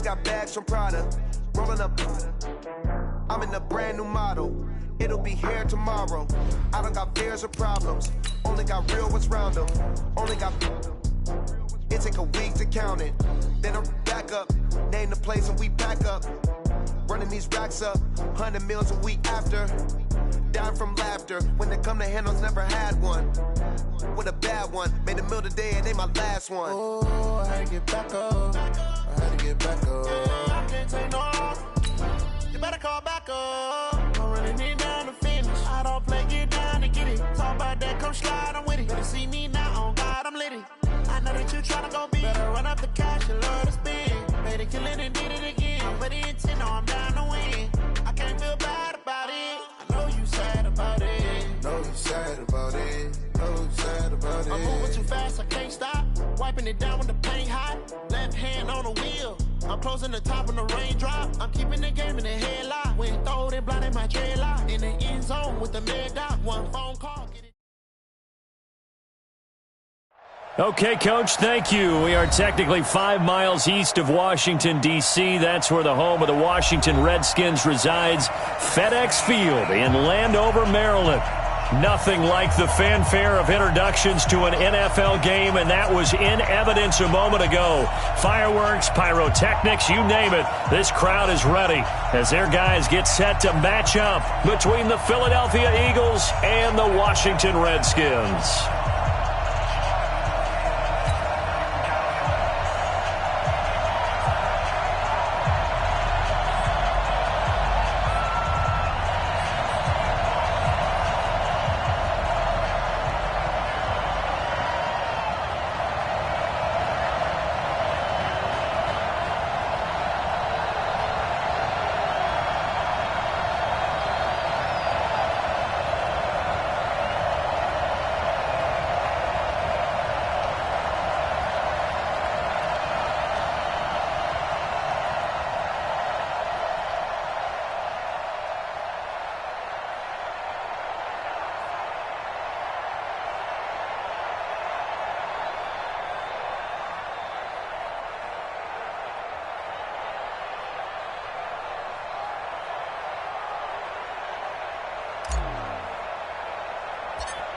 got bags from Prada. Rolling up. I'm in a brand new model. It'll be here tomorrow. I don't got fears or problems. Only got real ones round them. Only got. It take a week to count it. Then I'm back up. Name the place and we pack up. Running these racks up. 100 meals a week after. Dying from laughter. When they come to handles, never had one. With a bad one. Made a meal today and they my last one. Oh, I had to get back up. I had to get back up. I can't take no off. You better call back up. I'm running it down to finish. I don't play, get down to get it. Talk about that, come slide, I'm with it. Better see me now, on God, I'm litty. I know that you tryna go big. Better run up the cash, you love to spend. Made it, kill it, and did it again. I'm with the intent, no, I'm down to win. I can't feel bad about it. I know you sad about it. Know you sad about it. Know you sad about it. I'm moving too fast, I can't stop. Wiping it down when the paint hot. Left hand on the wheel. I'm closing the top when the raindrop. I'm keeping the game in the headlock. When throwed and blinded my dreadlock. In the end zone with the mid dot. One phone call. Get it. Okay, Coach, thank you. We are technically 5 miles east of Washington, D.C. That's where the home of the Washington Redskins resides. FedEx Field in Landover, Maryland. Nothing like the fanfare of introductions to an NFL game, and that was in evidence a moment ago. Fireworks, pyrotechnics, you name it. This crowd is ready as their guys get set to match up between the Philadelphia Eagles and the Washington Redskins.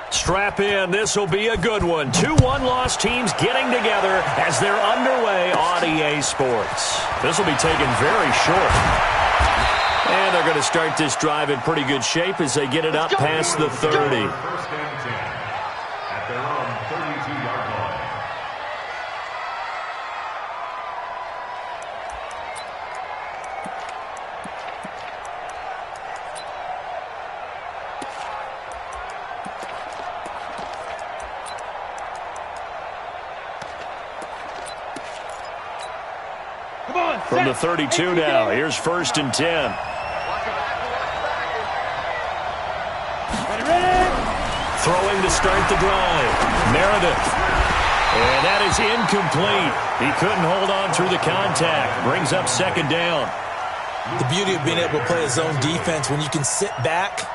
Strap in. This will be a good one. 2 one-loss teams getting together as they're underway on EA Sports. This will be taken very short. And they're going to start this drive in pretty good shape as they get it up past the 30. First and 10 at their own 32-yard line. From the 32 now, here's 1st and 10. Throwing to start the drive. Meredith. And that is incomplete. He couldn't hold on through the contact. Brings up 2nd down. The beauty of being able to play a zone defense when you can sit back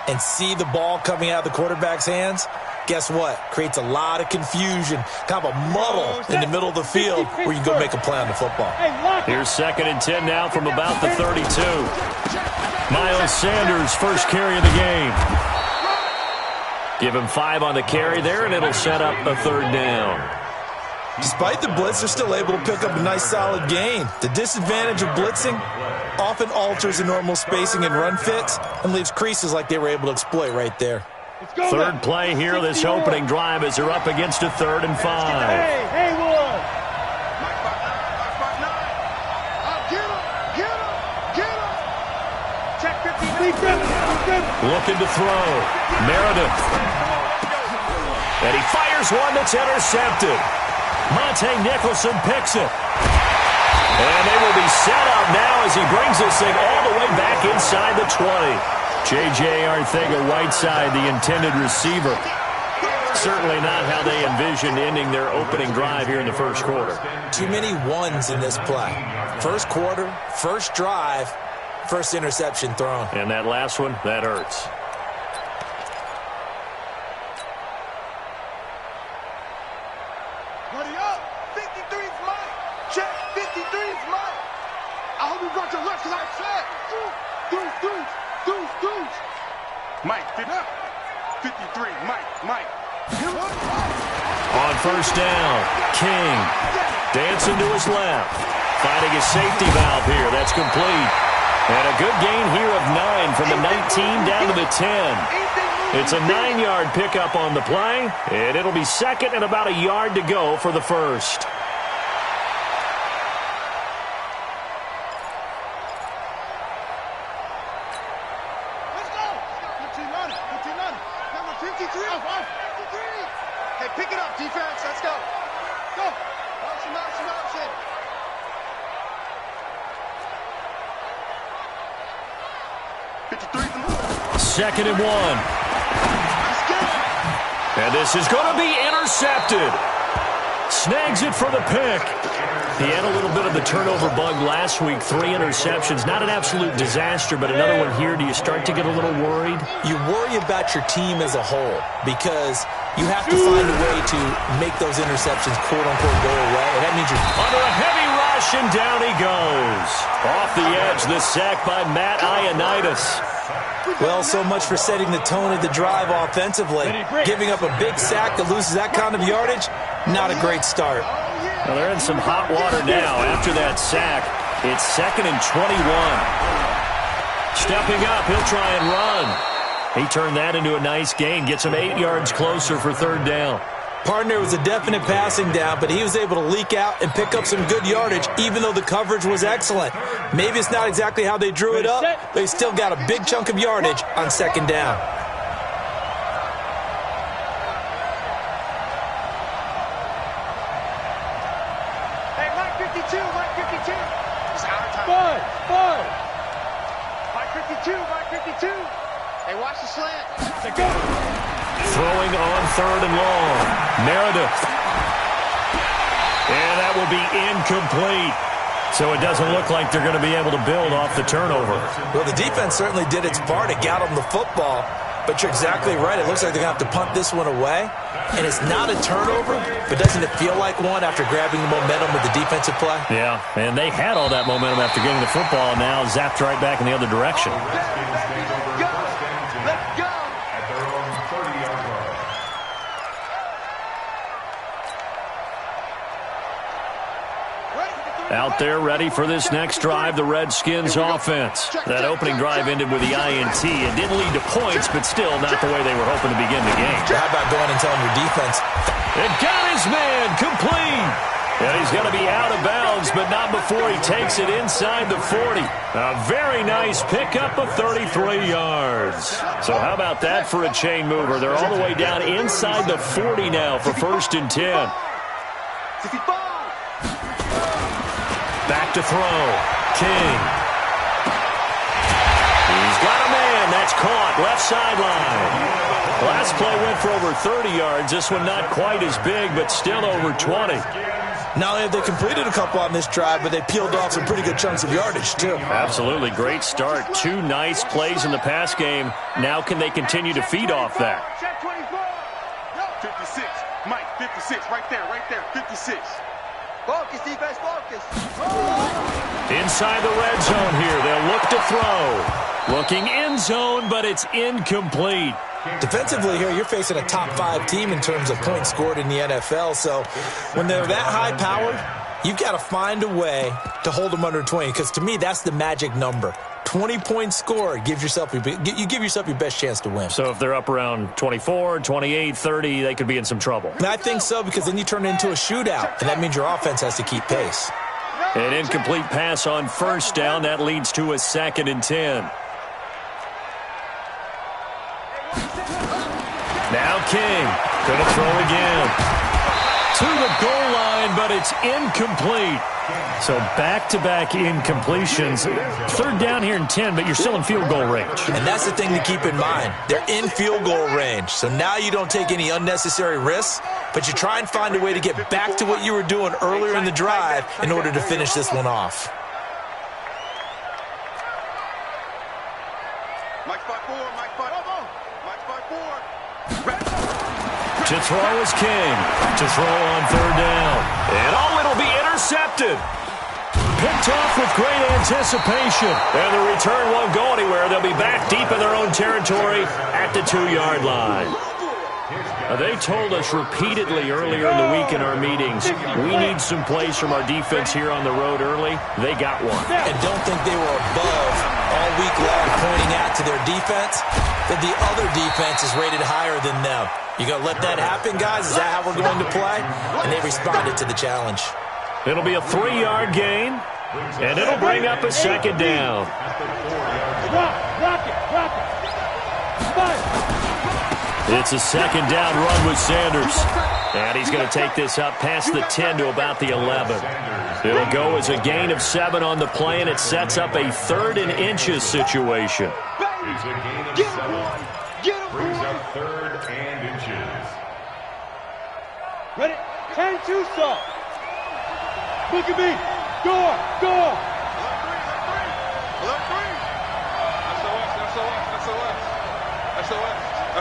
and see the ball coming out of the quarterback's hands, guess what? Creates a lot of confusion, kind of a muddle in the middle of the field where you can go make a play on the football. Here's 2nd and 10 now from about the 32. Miles Sanders, first carry of the game. Give him 5 on the carry there, and it'll set up a 3rd down. Despite the blitz, they're still able to pick up a nice solid gain. The disadvantage of blitzing often alters the normal spacing and run fits and leaves creases like they were able to exploit right there. 3rd play here, this opening drive as they're up against a 3rd and 5. Hey, Wood. Check 50. Looking to throw. Meredith. And he fires one that's intercepted. Monte Nicholson picks it. And they will be set up now as he brings this thing all the way back inside the 20. J.J. Arcega-Whiteside, the intended receiver. Certainly not how they envisioned ending their opening drive here in the first quarter. Too many ones in this play. First quarter, first drive, first interception thrown. And that last one, that hurts. Buddy up. 53's mine. Check. 53's mine. Mike, 53, Mike. On first down, King dancing to his left, finding his safety valve here. That's complete. And a good gain here of 9 from the 19 down to the 10. It's a 9-yard pickup on the play, and it'll be second and about a yard to go for the first. Let's go. 15-9. Number 53. Hey, pick it up, defense. Let's go. Go. Motion. Second and 1. And this is going to be intercepted. Snags it for the pick. He had a little bit of the turnover bug last week. 3 interceptions. Not an absolute disaster, but another one here. Do you start to get a little worried? You worry about your team as a whole because you have to find a way to make those interceptions quote-unquote go away. And that means you're under a heavy rush, and down he goes. Off the edge, the sack by Matt Ioannidis. Well, so much for setting the tone of the drive offensively. Giving up a big sack that loses that kind of yardage, not a great start. Well, they're in some hot water now after that sack. It's second and 21. Stepping up, he'll try and run. He turned that into a nice gain, gets him 8 yards closer for third down. Partner was a definite passing down, but he was able to leak out and pick up some good yardage, even though the coverage was excellent. Maybe it's not exactly how they drew it up, but he still got a big chunk of yardage on second down. Hey, Mike 52. It's our time. Five. Mike 52. Hey, watch the slant. Let's go. Throwing on third and long. Meredith. And that will be incomplete. So it doesn't look like they're going to be able to build off the turnover. Well, the defense certainly did its part. It got them the football. But you're exactly right. It looks like they're going to have to punt this one away. And it's not a turnover, but doesn't it feel like one after grabbing the momentum with the defensive play? Yeah, and they had all that momentum after getting the football, and now zapped right back in the other direction. Out there ready for this next drive, the Redskins offense. That opening drive ended with the INT. It didn't lead to points, but still not the way they were hoping to begin the game. How about going and telling your defense? It got his man complete. And he's going to be out of bounds, but not before he takes it inside the 40. A very nice pickup of 33 yards. So how about that for a chain mover? They're all the way down inside the 40 now for first and 10. Back to throw. King. He's got a man. That's caught. Left sideline. Last play went for over 30 yards. This one not quite as big, but still over 20. Not only have they completed a couple on this drive, but they peeled off some pretty good chunks of yardage, too. Absolutely. Great start. 2 nice plays in the pass game. Now can they continue to feed off that? 56. Mike, 56. Right there. 56. Focus, defense, focus. Inside the red zone here. They'll look to throw. Looking end zone, but it's incomplete. Defensively here, you're facing a top-5 team in terms of points scored in the NFL. So when they're that high-powered, you've got to find a way to hold them under 20. Because to me, that's the magic number. 20 points scored, you give yourself your best chance to win. So if they're up around 24, 28, 30, they could be in some trouble. And I think so, because then you turn it into a shootout, and that means your offense has to keep pace. An incomplete pass on first down. That leads to a second and 10. Now King going to throw again. To the goal line, but it's incomplete. So back-to-back incompletions. Third down here and 10, but you're still in field goal range. And that's the thing to keep in mind. They're in field goal range. So now you don't take any unnecessary risks, but you try and find a way to get back to what you were doing earlier in the drive in order to finish this one off. To throw is King. To throw on third down. And it'll be intercepted. picked off with great anticipation. And the return won't go anywhere. They'll be back deep in their own territory at the 2-yard line. They told us repeatedly earlier in the week in our meetings, we need some plays from our defense here on the road early. They got one. And don't think they were above all week long pointing out to their defense, that the other defense is rated higher than them. You going to let that happen, guys? Is that how we're going to play? And they responded to the challenge. It'll be a 3-yard gain, and it'll bring up a second down. Rock it. It's a second down run with Sanders. And he's going to take this up past the 10 to about the 11. It'll go as a gain of 7 on the play, and it sets up a 3rd and inches situation. It's a gain of 7. Brings up 3rd and inches. Ready? 10-2 stop. Look at me. Go.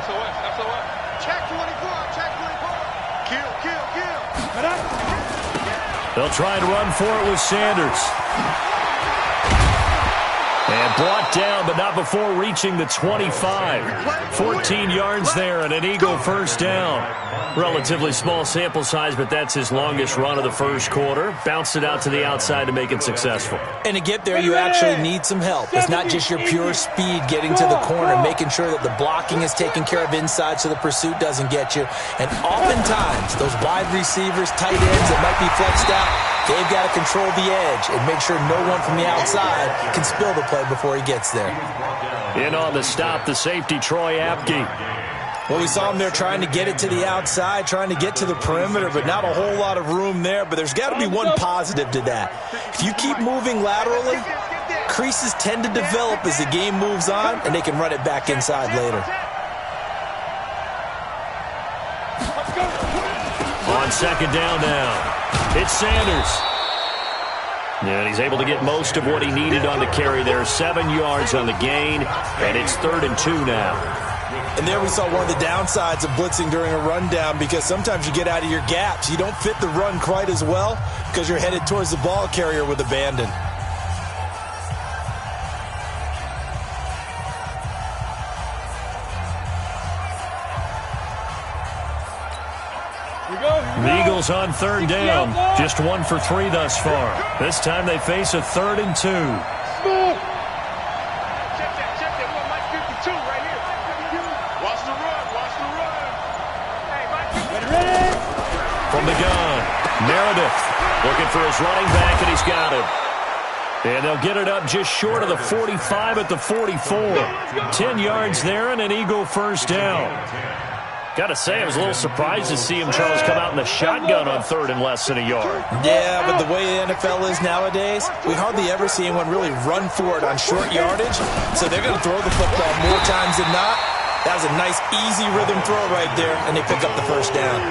SOS. Check 24. Kill. They'll try and run for it with Sanders. And brought down, but not before reaching the 25. 14 yards there and an Eagle first down. Relatively small sample size, but that's his longest run of the first quarter. Bounced it out to the outside to make it successful. And to get there, you actually need some help. It's not just your pure speed getting to the corner, making sure that the blocking is taken care of inside so the pursuit doesn't get you. And oftentimes, those wide receivers, tight ends that might be flexed out, they've got to control the edge and make sure no one from the outside can spill the play before he gets there. In on the stop, the safety, Troy Apke. Well, we saw him there trying to get it to the outside, trying to get to the perimeter, but not a whole lot of room there. But there's got to be one positive to that. If you keep moving laterally, creases tend to develop as the game moves on, and they can run it back inside later. On second down now, it's Sanders. And he's able to get most of what he needed on the carry there. 7 yards on the gain, and it's 3rd and 2 now. And there we saw one of the downsides of blitzing during a rundown, because sometimes you get out of your gaps. You don't fit the run quite as well because you're headed towards the ball carrier with abandon. The Eagles on 3rd down. Just 1 for 3 thus far. This time they face a 3rd and 2. Check that. Well, Mike 52 right here. Watch the run. Hey, Mike 52. From the gun, Meredith looking for his running back, and he's got him. And they'll get it up just short of the 45 at the 44. 10 yards there and an Eagle first down. Got to say, I was a little surprised to see him, Charles, come out in the shotgun on 3rd and less than a yard. Yeah, but the way the NFL is nowadays, we hardly ever see anyone really run for it on short yardage. So they're going to throw the football more times than not. That was a nice, easy rhythm throw right there, and they pick up the first down.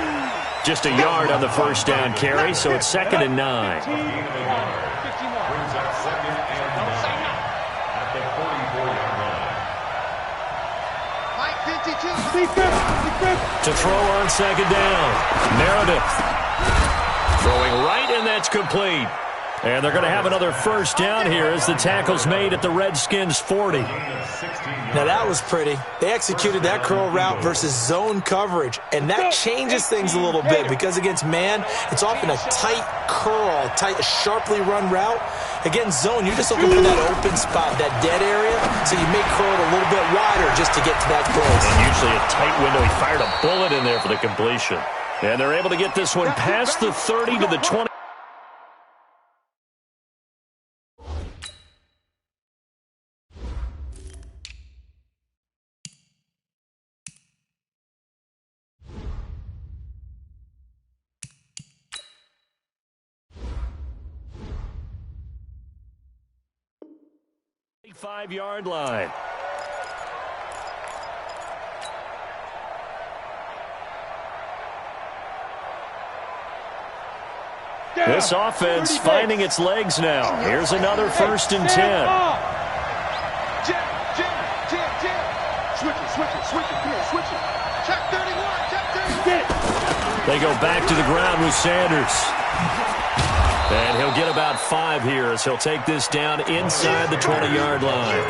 Just a yard on the first down carry, so it's 2nd and 9. Brings up 2nd and 9 at the 44-yard line. Mike 52. To throw on second down, Meredith throwing right, and that's complete. And they're going to have another first down here as the tackle's made at the Redskins 40. Now that was pretty. They executed that curl route versus zone coverage, and that changes things a little bit because against man, it's often a tight curl, sharply run route. Against zone, you're just looking for that open spot, that dead area, so you make curl a little bit wider just to get to that close. And usually a tight window. He fired a bullet in there for the completion. And they're able to get this one past the 30 to the 20. Five-yard line. This offense finding its legs now. Here's another 1st and 10. Switch it. Come on, switch it. Check 31. They go back to the ground with Sanders. And he'll get about 5 here as he'll take this down inside the 20-yard line.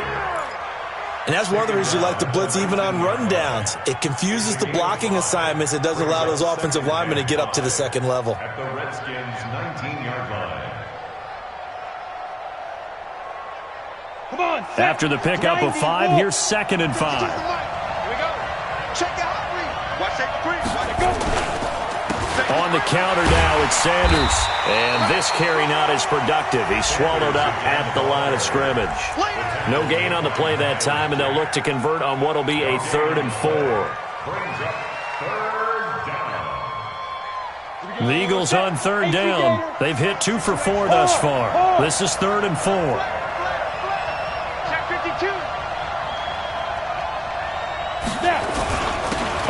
And that's one of the reasons you like to blitz even on rundowns. It confuses the blocking assignments. It doesn't allow those offensive linemen to get up to the second level. At the Redskins' 19-yard line. Come on. After the pickup of 5, here's 2nd and 5. Here we go. Check the hot read. Watch take the 3. Watch it go. On the counter now, it's Sanders. And this carry not as productive. He's swallowed up at the line of scrimmage. No gain on the play that time, and they'll look to convert on what will be a 3rd and 4. Brings up 3rd down. The Eagles on 3rd down. They've hit 2 for 4 thus far. This is 3rd and 4. Check 52.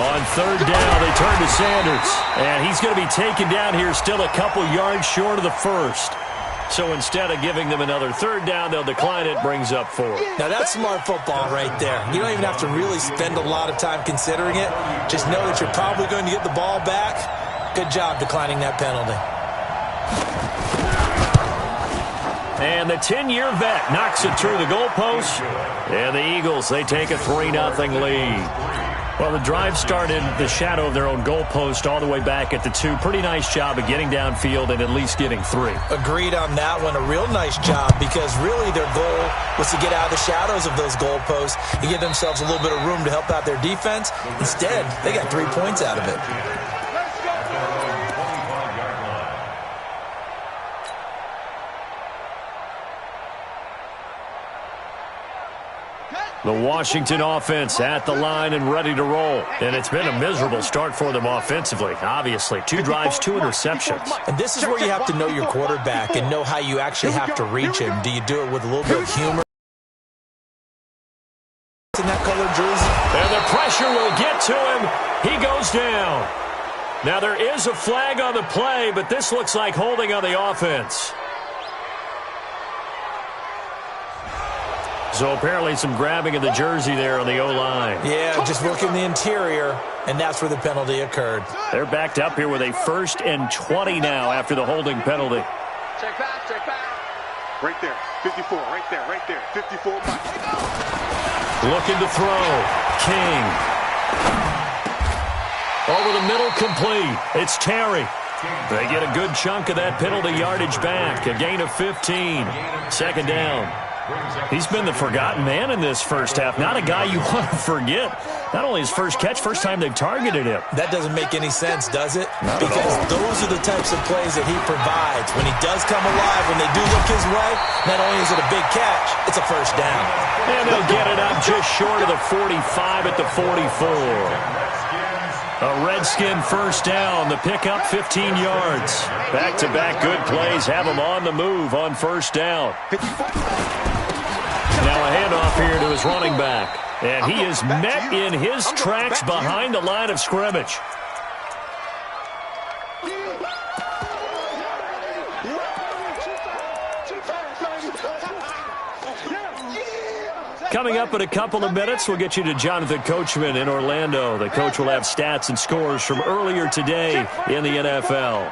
On 3rd down, they turn to Sanders. And he's going to be taken down here still a couple yards short of the 1st. So instead of giving them another 3rd down, they'll decline it, brings up 4. Now, that's smart football right there. You don't even have to really spend a lot of time considering it. Just know that you're probably going to get the ball back. Good job declining that penalty. And the 10-year vet knocks it through the goalpost. And the Eagles, they take a 3-0 lead. Well, the drive started the shadow of their own goalpost all the way back at the 2. Pretty nice job of getting downfield and at least getting 3. Agreed on that one. A real nice job because really their goal was to get out of the shadows of those goalposts and give themselves a little bit of room to help out their defense. Instead, they got 3 points out of it. The Washington offense at the line and ready to roll. And it's been a miserable start for them offensively. Obviously, 2 drives, 2 interceptions. And this is where you have to know your quarterback and know how you actually have to reach him. Do you do it with a little bit of humor in that colored jersey? And the pressure will get to him. He goes down. Now, there is a flag on the play, but this looks like holding on the offense. So apparently some grabbing of the jersey there on the O-line. Yeah, just working the interior, and that's where the penalty occurred. They're backed up here with a 1st and 20 now after the holding penalty. Check back, check back. Right there. 54. Right there. Right there. 54 back. Looking to throw. King. Over the middle, complete. It's Terry. They get a good chunk of that penalty yardage back. A gain of 15. 2nd down. He's been the forgotten man in this first half. Not a guy you want to forget. Not only his first catch, first time they've targeted him. That doesn't make any sense, does it? Because those are the types of plays that he provides. When he does come alive, when they do look his way, not only is it a big catch, it's a 1st down. And they'll get it up just short of the 45 at the 44. A Redskin 1st down. The pickup 15 yards. Back-to-back good plays have him on the move on 1st down. Now a handoff here to his running back. And he is met in his tracks behind the line of scrimmage. Coming up in a couple of minutes, we'll get you to Jonathan Coachman in Orlando. The coach will have stats and scores from earlier today in the NFL.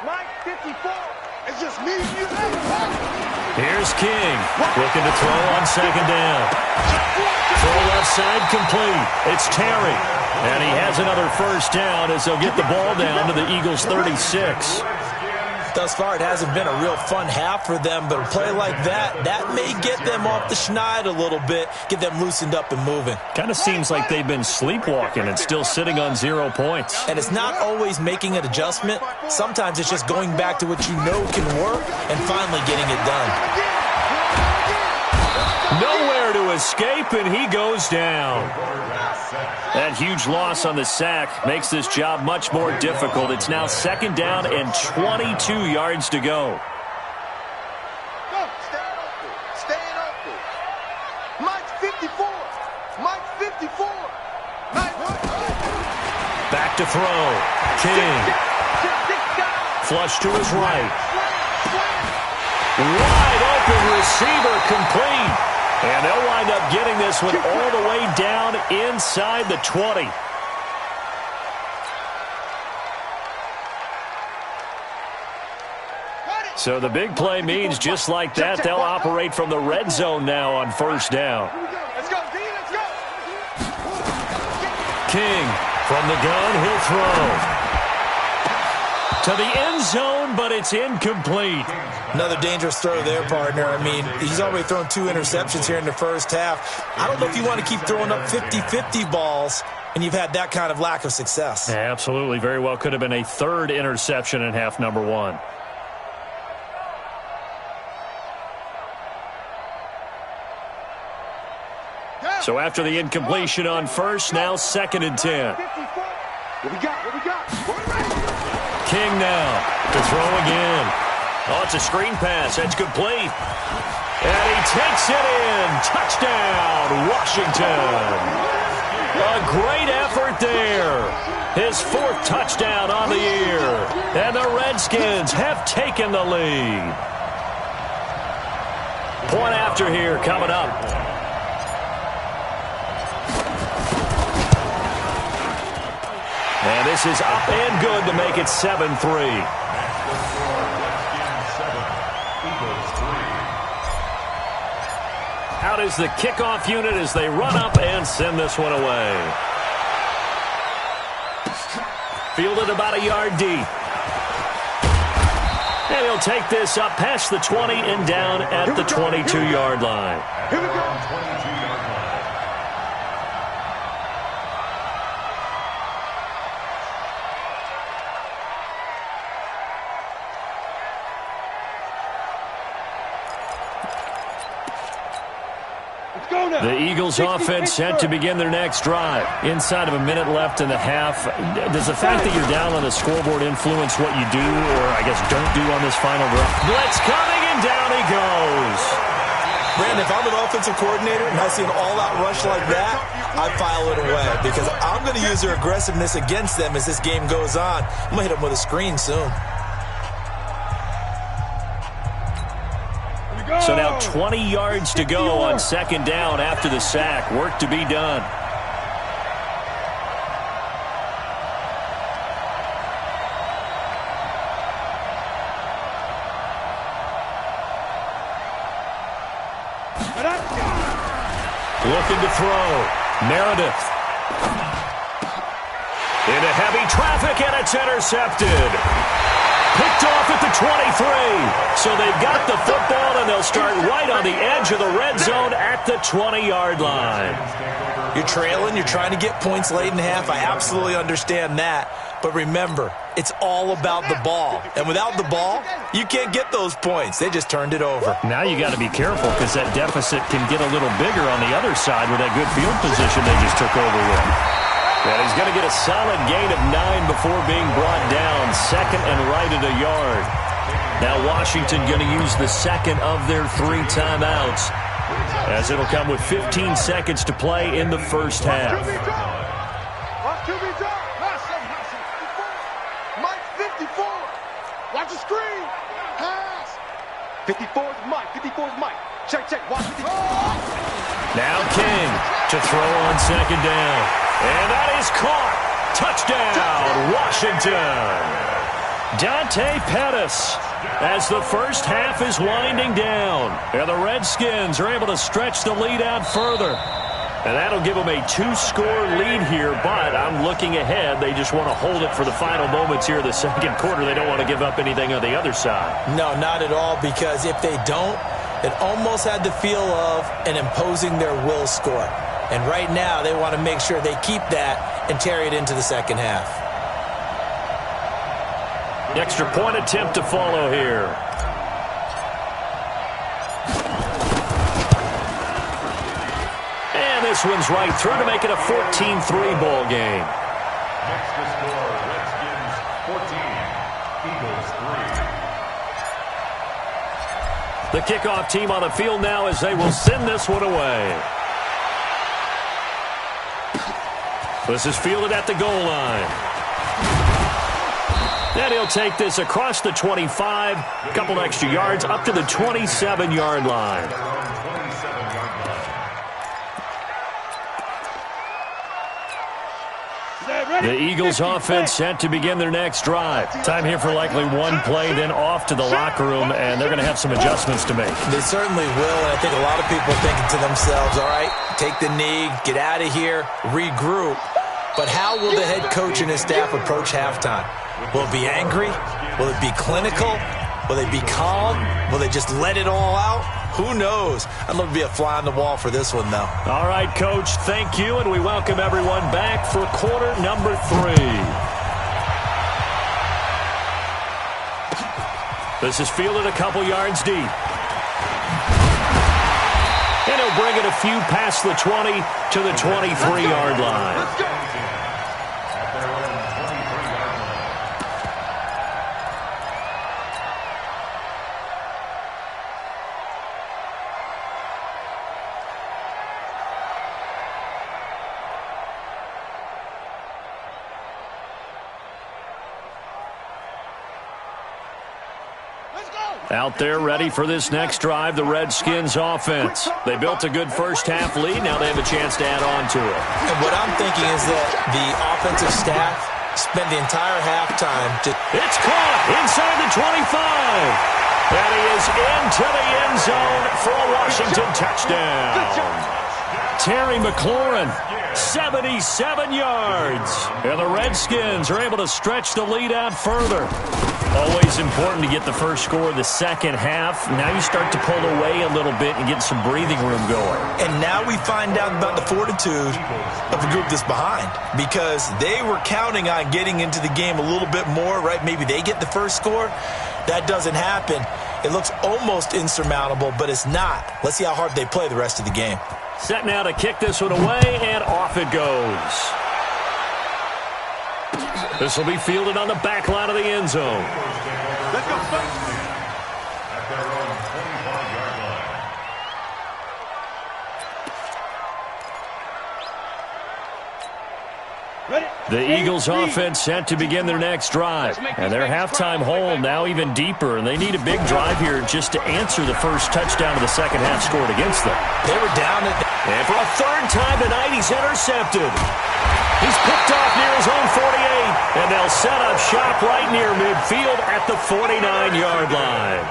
Here's King, looking to throw on 2nd down. Throw left side complete. It's Terry. And he has another 1st down as they'll get the ball down to the Eagles' 36. Thus far, it hasn't been a real fun half for them, but a play like that may get them off the schneid a little bit, get them loosened up and moving. Kind of seems like they've been sleepwalking and still sitting on 0 points. And it's not always making an adjustment. Sometimes it's just going back to what you know can work and finally getting it done. Nowhere to escape, and he goes down. That huge loss on the sack makes this job much more difficult. It's now 2nd down and 22 yards to go. Staying open. Mike 54. Mike 54. Back to throw. King. Flush to his right. Wide open receiver complete. And they'll wind up getting this one all the way down inside the 20. So the big play means just like that, they'll operate from the red zone now on first down. Let's go, D, let's go. King from the gun, he'll throw to the end zone, but it's incomplete. Another dangerous throw there, partner. I mean, he's already thrown 2 interceptions here in the first half. I don't know if you want to keep throwing up 50-50 balls and you've had that kind of lack of success. Yeah, absolutely. Very well could have been a 3rd interception in half number 1. So after the incompletion on first, now 2nd and 10. What we got? King now to throw again. Oh, it's a screen pass. That's complete. And he takes it in. Touchdown, Washington. A great effort there. His 4th touchdown on the year. And the Redskins have taken the lead. Point after here coming up. And this is up and good to make it 7-3. Out is the kickoff unit as they run up and send this one away. Fielded about a yard deep. And he'll take this up past the 20 and down at the 22-yard line. Here we go. The Eagles offense set to begin their next drive. Inside of a minute left in the half. Does the fact that you're down on the scoreboard influence what you do, or I guess don't do on this final drive? Blitz coming, and down he goes. Brandon, if I'm an offensive coordinator and I see an all-out rush like that, I file it away because I'm going to use their aggressiveness against them as this game goes on. I'm going to hit them with a screen soon. So now 20 yards to go on 2nd down after the sack. Work to be done. Looking to throw. Meredith. Into heavy traffic, and it's intercepted. Picked off at the 23. So they've got the football, and they'll start right on the edge of the red zone at the 20-yard line. You're trailing. You're trying to get points late in half. I absolutely understand that. But remember, it's all about the ball. And without the ball, you can't get those points. They just turned it over. Now you got to be careful because that deficit can get a little bigger on the other side with that good field position they just took over with. And he's going to get a solid gain of 9 before being brought down. 2nd and right at a yard. Now Washington going to use the 2nd of their 3 timeouts, as it'll come with 15 seconds to play in the first half. Mike 54. Watch the screen. Pass. 54 is Mike. 54 is Mike. Check. Watch 54. Now King to throw on 2nd down. And that is caught. Touchdown, Washington. Dante Pettis as the first half is winding down. And the Redskins are able to stretch the lead out further. And that'll give them a 2-score lead here, but I'm looking ahead. They just want to hold it for the final moments here of the 2nd quarter. They don't want to give up anything on the other side. No, not at all, because if they don't, it almost had the feel of an imposing their will score. And right now, they want to make sure they keep that and carry it into the 2nd half. Extra point attempt to follow here. And this one's right through to make it a 14-3 ball game. Next to score, Redskins 14, Eagles 3. The kickoff team on the field now as they will send this one away. This is fielded at the goal line. And he'll take this across the 25, a couple extra yards, up to the 27-yard line. Is that The Eagles offense set to begin their next drive. Time here for likely one play, then off to the locker room, and they're going to have some adjustments to make. They certainly will, and I think a lot of people are thinking to themselves, all right, take the knee, get out of here, regroup. But how will the head coach and his staff approach halftime? Will it be angry? Will it be clinical? Will they be calm? Will they just let it all out? Who knows? I'd love to be a fly on the wall for this one, though. All right, Coach, thank you, and we welcome everyone back for quarter number 3. This is fielded a couple yards deep. And he'll bring it a few past the 20 to the 23-yard line. Let's go. Out there ready for this next drive, the Redskins offense. They built a good first-half lead. Now they have a chance to add on to it. And what I'm thinking is that the offensive staff spent the entire halftime. It's caught inside the 25. And he is into the end zone for a Washington touchdown. Terry McLaurin, 77 yards. And the Redskins are able to stretch the lead out further. Always important to get the first score of the second half. Now you start to pull away a little bit and get some breathing room going. And now we find out about the fortitude of the group that's behind, because they were counting on getting into the game a little bit more, right? Maybe they get the first score. That doesn't happen. It looks almost insurmountable, but it's not. Let's see how hard they play the rest of the game. Set now to kick this one away, and off it goes. This will be fielded on the back line of the end zone. Let's go. At their own 25-yard line. The Eagles offense set to begin their next drive. And their halftime hole now even deeper, and they need a big drive here just to answer the first touchdown of the second half scored against them. They were down at and for a third time tonight, he's intercepted. He's picked off near his own 48, and they'll set up shop right near midfield at the 49-yard line.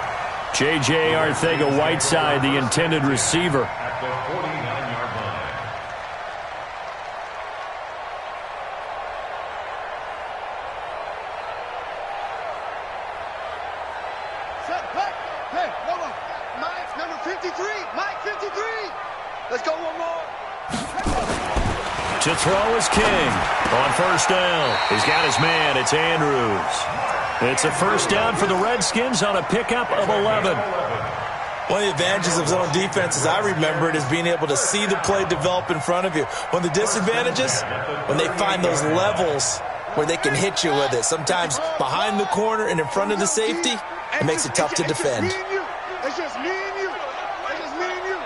J.J. Arcega-Whiteside, the intended receiver. At the 49-yard line. Set, back. Hey, hold on. Mike's number 53. Mike 53. Let's go one more. To throw is King. On first down, he's got his man. It's Andrews. It's a first down for the Redskins on a pickup of 11. One of the advantages of zone defense, as I remember it, is being able to see the play develop in front of you. One of the disadvantages, when they find those levels where they can hit you with it. Sometimes behind the corner and in front of the safety, it makes it tough to defend. It's just me and you. It's just me and you.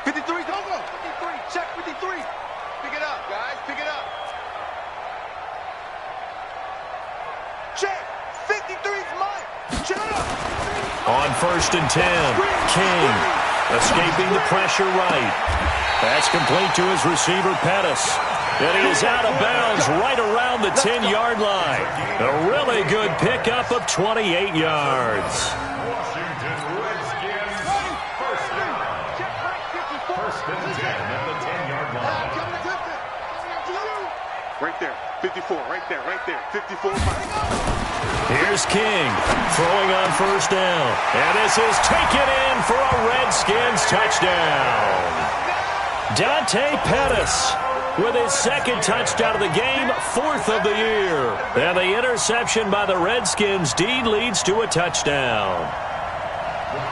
53, don't go. 53, check 53. Pick it up, guys. Pick it up. Check. 53's mine. Shut up. On first and 10, King escaping the pressure right. That's complete to his receiver, Pettis. And he is out of bounds right around the 10-yard line. A really good pickup of 28 yards. Washington Redskins. First down. First and 10 at the 10-yard line. Right there. 54. Right there. Right there. 54. Here's King throwing on first down. And this is taken in for a Redskins touchdown. Dante Pettis with his second touchdown of the game, fourth of the year. And the interception by the Redskins deed leads to a touchdown.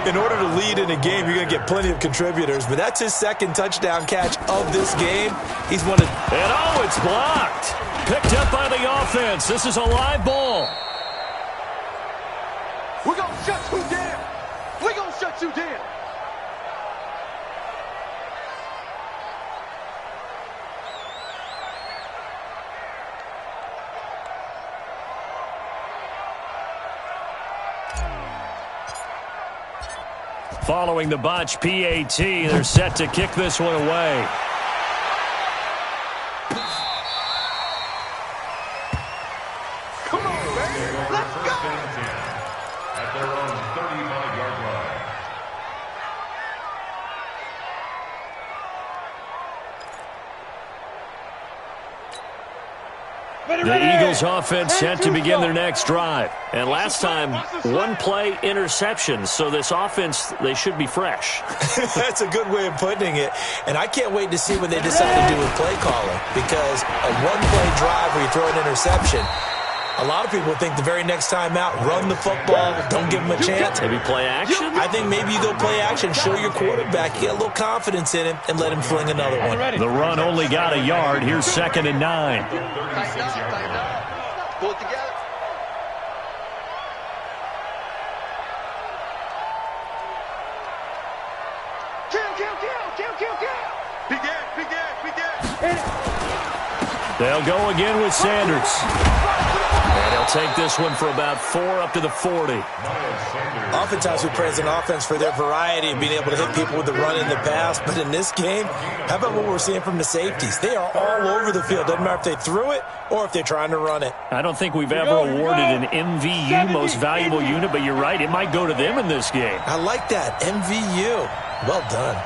In order to lead in a game, you're going to get plenty of contributors, but that's his second touchdown catch of this game. He's one of... And oh, it's blocked. Picked up by the offense. This is a live ball. We're going to shut you down. We're going to shut you down. Following the botch PAT, they're set to kick this one away. The Eagles offense set to begin their next drive. And last time, one-play interception. So this offense, they should be fresh. That's a good way of putting it. And I can't wait to see what they decide to do with play calling. Because a one-play drive where you throw an interception, a lot of people think the very next time out, run the football, don't give him a chance. Maybe play action? I think maybe you go play action, show your quarterback, get a little confidence in him, and let him fling another one. The run only got a yard. Here's 2nd and 9. Tighten up. Pull it together. They'll go again with Sanders. And he'll take this one for about 4 up to the 40. Oftentimes we praise an offense for their variety of being able to hit people with the run in the pass. But in this game, how about what we're seeing from the safeties? They are all over the field. Doesn't matter if they threw it or if they're trying to run it. I don't think we've ever awarded an MVU, most valuable unit, but you're right. It might go to them in this game. I like that. MVU. Well done.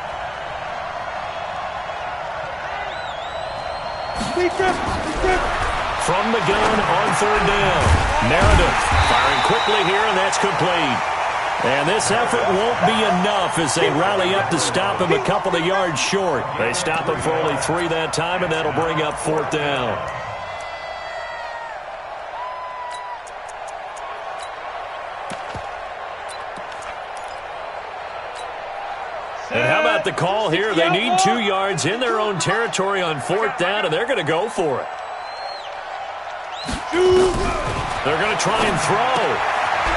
From the gun on 3rd down. Meredith firing quickly here, and that's complete. And this effort won't be enough as they rally up to stop him a couple of yards short. They stop him for only 3 that time, and that'll bring up 4th down. And how about the call here? They need 2 yards in their own territory on 4th down, and they're going to go for it. They're going to try and throw.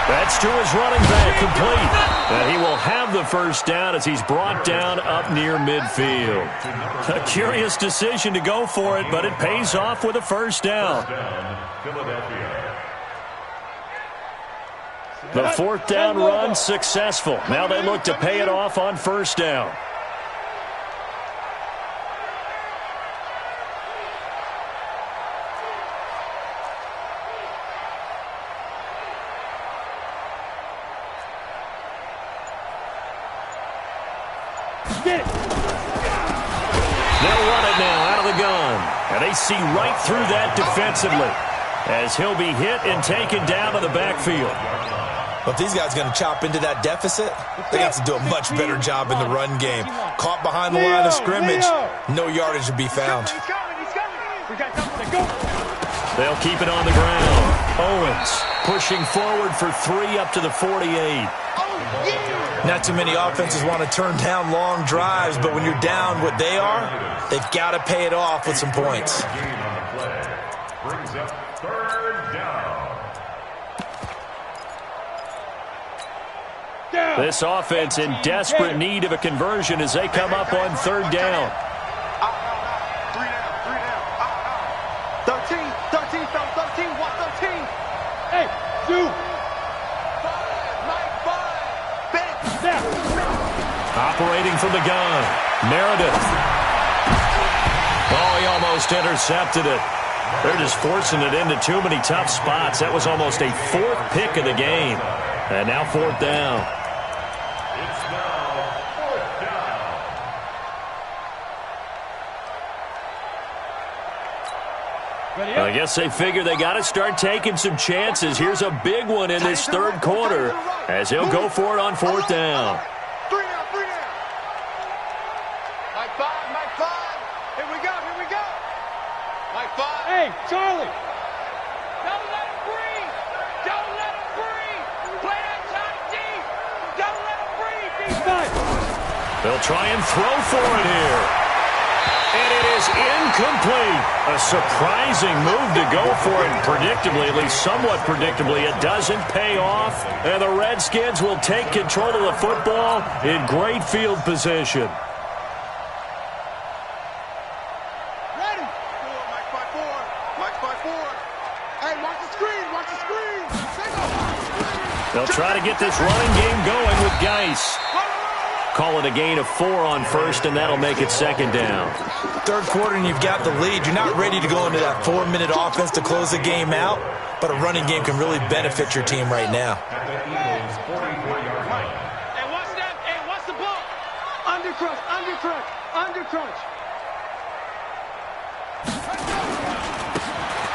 That's to his running back, complete. And he will have the 1st down as he's brought down up near midfield. A curious decision to go for it, but it pays off with a 1st down. The 4th down run successful. Now they look to pay it off on 1st down. They'll run it now out of the gun. And they see right through that defensively as he'll be hit and taken down to the backfield. But if these guys are going to chop into that deficit, they got to do a much better job in the run game. Caught behind the line of scrimmage, no yardage to be found. They'll keep it on the ground. Owens pushing forward for 3 up to the 48. Not too many offenses want to turn down long drives, but when you're down what they are, they've got to pay it off with some points. Brings up 3rd down. This offense in desperate need of a conversion as they come up on 3rd down. 13, from 13, what 13? Hey, shoot. 5, Operating from the gun, Meredith. Oh, he almost intercepted it. They're just forcing it into too many tough spots. That was almost a 4th pick of the game. And now 4th down. It's now 4th down. I guess they figure they got to start taking some chances. Here's a big one in this 3rd quarter as he'll go for it on 4th down. 3 down. Mike 5. Here we go. Mike 5. Hey, Charlie. Don't let him breathe. Play that time deep. Don't let him breathe. Defense. They'll try and throw for it here. And it is incomplete. A surprising move to go for it. Predictably, at least somewhat predictably, it doesn't pay off. And the Redskins will take control of the football in great field position. Ready. 4, Mike 5-4. Hey, watch the screen. They'll try to get this running game going with Geis. Call it a gain of 4 on 1st, and that'll make it 2nd down. 3rd quarter and you've got the lead. You're not ready to go into that 4-minute offense to close the game out, but a running game can really benefit your team right now. Hey, watch that. Hey, watch the ball. Under crunch.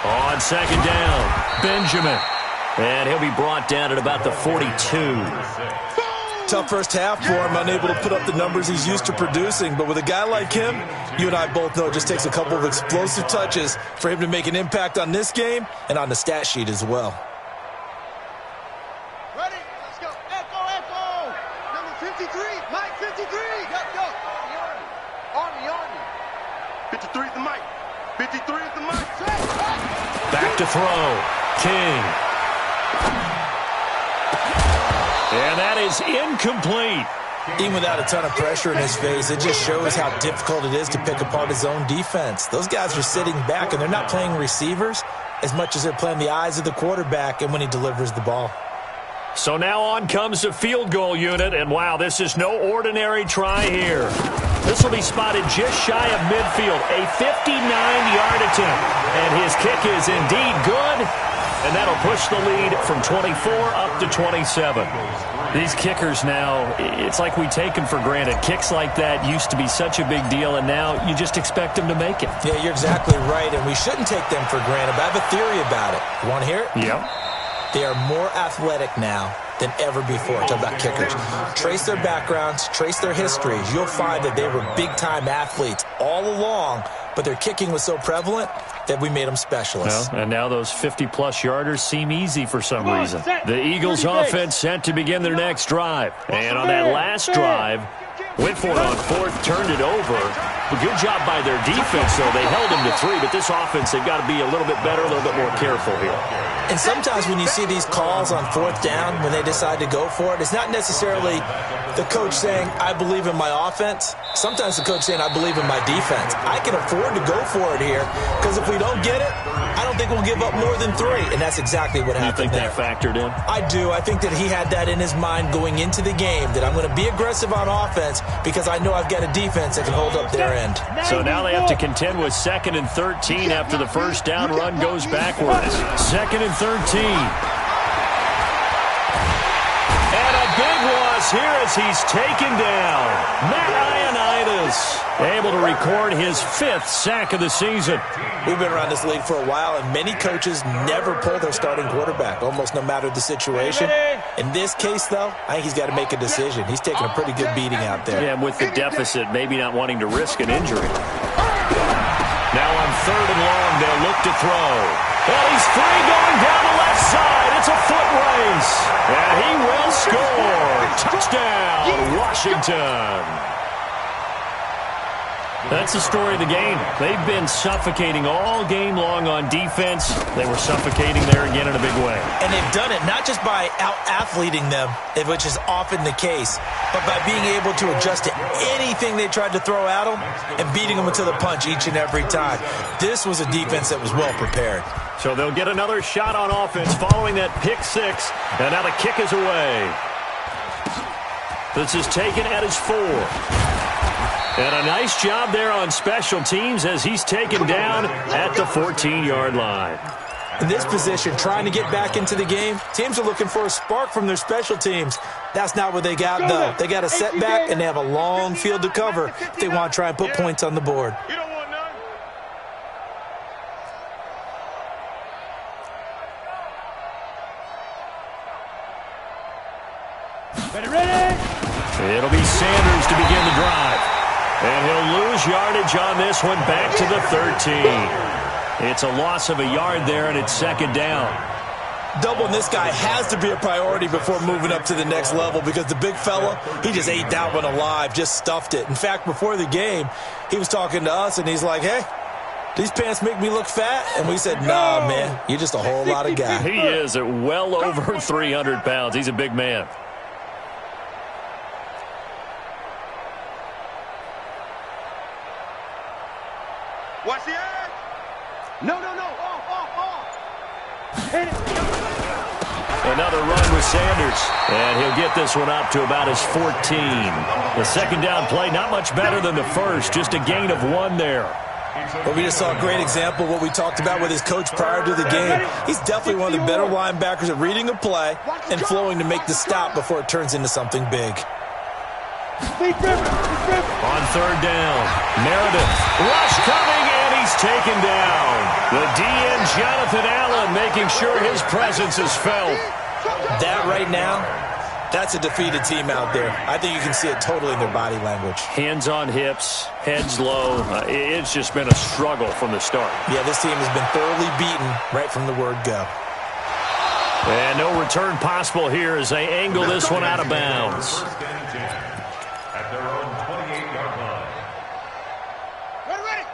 Oh, On second down, Benjamin. And he'll be brought down at about the 42. Tough first half for him, unable to put up the numbers he's used to producing. But with a guy like him, you and I both know it just takes a couple of explosive touches for him to make an impact on this game and on the stat sheet as well. Ready? Let's go. Echo. Number 53. Mike 53. Go. Army. 53 is the mic. 53 is the mic. Back to throw. King. And that is incomplete. Even without a ton of pressure in his face, it just shows how difficult it is to pick apart his own defense. Those guys are sitting back, and they're not playing receivers as much as they're playing the eyes of the quarterback and when he delivers the ball. So now on comes the field goal unit, and wow, this is no ordinary try here. This will be spotted just shy of midfield, a 59-yard attempt. And his kick is indeed good. And that'll push the lead from 24 up to 27. These kickers now, it's like we take them for granted. Kicks like that used to be such a big deal, and now you just expect them to make it. Yeah, you're exactly right, and we shouldn't take them for granted. But I have a theory about it. You want to hear it? Yep. They are more athletic now than ever before. Talk about kickers. Trace their backgrounds, trace their histories. You'll find that they were big-time athletes all along, but their kicking was so prevalent that we made them specialists. Well, and now those 50-plus yarders seem easy for some reason. The Eagles offense set to begin their next drive. And on that last drive, went for it on fourth, turned it over. A good job by their defense, though. They held him to 3, but this offense, they've got to be a little bit better, a little bit more careful here. And sometimes when you see these calls on fourth down, when they decide to go for it, it's not necessarily the coach saying, I believe in my offense. Sometimes the coach saying, I believe in my defense. I can afford to go for it here, because if we don't get it, I don't think we'll give up more than 3. And that's exactly what happened there. You think that factored in? I do. I think that he had that in his mind going into the game, that I'm going to be aggressive on offense because I know I've got a defense that can hold up their end. So now they have to contend with 2nd and 13 after the first down run goes backwards. 2nd and 13. And a big loss here as he's taken down. Matt Ioannidis able to record his 5th sack of the season. We've been around this league for a while, and many coaches never pull their starting quarterback, almost no matter the situation. In this case, though, I think he's got to make a decision. He's taking a pretty good beating out there. Yeah, and with the deficit, maybe not wanting to risk an injury. Now on 3rd and long, they'll look to throw. Well, he's free going down the left side. It's a foot race. And he will score. Touchdown, Washington. That's the story of the game. They've been suffocating all game long on defense. They were suffocating there again in a big way. And they've done it not just by out-athleting them, which is often the case, but by being able to adjust to anything they tried to throw at them and beating them to the punch each and every time. This was a defense that was well prepared. So they'll get another shot on offense following that pick 6. And now the kick is away. This is taken at his 4. And a nice job there on special teams as he's taken down at the 14-yard line. In this position, trying to get back into the game, teams are looking for a spark from their special teams. That's not what they got, though. They got a setback, and they have a long field to cover if they want to try and put points on the board. You don't want none. Ready? It'll be Sanders to begin the drive. And he'll lose yardage on this one back to the 13. It's a loss of a yard there, and it's 2nd down. Doubling this guy has to be a priority before moving up to the next level because the big fella, he just ate that one alive, just stuffed it. In fact, before the game, he was talking to us, and he's like, hey, these pants make me look fat? And we said, nah, man, you're just a whole lot of guy. He is at well over 300 pounds. He's a big man. Watch the edge. No. Off. Hit it. Another run with Sanders. And he'll get this one up to about his 14. The 2nd down play, not much better than the first. Just a gain of 1 there. But we just saw a great example of what we talked about with his coach prior to the game. He's definitely one of the better linebackers at reading a play and flowing to make the stop before it turns into something big. On 3rd down, Meredith. Rush coming, and And he's taken down. The DN, Jonathan Allen, making sure his presence is felt. That right now, that's a defeated team out there. I think you can see it totally in their body language. Hands on hips, heads low. It's just been a struggle from the start. Yeah, this team has been thoroughly beaten right from the word go. And no return possible here as they angle this one out of bounds. At their own 28-yard line.